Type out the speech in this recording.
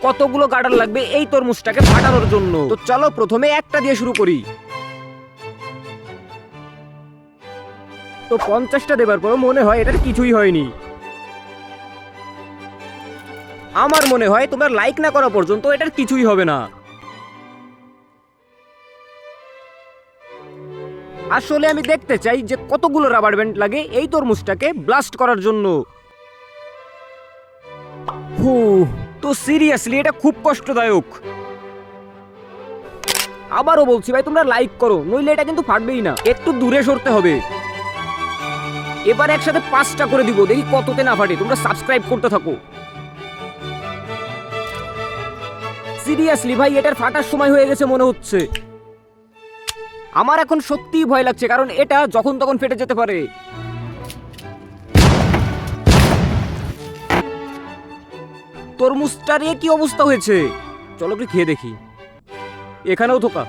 কতগুলো গার্ডার লাগবে এই তরমুজটাকে ফাটানোর জন্য। তো চলো প্রথমে একটা দিয়ে শুরু করি। তো 50টা দেবার পর মনে হয় এটার কিছুই হয়নি। আমার মনে হয় তোমরা লাইক না করা পর্যন্ত এটার কিছুই হবে না। আসলে আমি দেখতে চাই যে কতগুলো রাবার ব্যান্ড লাগে এই তরমুজটাকে ব্লাস্ট করার জন্য। হু, তো সিরিয়াসলি এটা খুব কষ্টদায়ক। আবারও বলছি ভাই তোমরা লাইক করো, নইলে এটা কিন্তু ফাটবেই না। একটু দূরে সরতে হবে। এবার একসাথে 5টা করে দিব, দেখি কততে না ফাটে। তোমরা সাবস্ক্রাইব করতে থাকো। সিরিয়াসলি ভাই এটার ফাটার সময় হয়ে গেছে মনে হচ্ছে। আমার এখন সত্যিই ভয় লাগছে, কারণ এটা যখন তখন ফেটে যেতে পারে। তরমুজটার এ কি অবস্থা হয়েছে? চলো একটু খেয়ে দেখি। এখানেও ধোকা।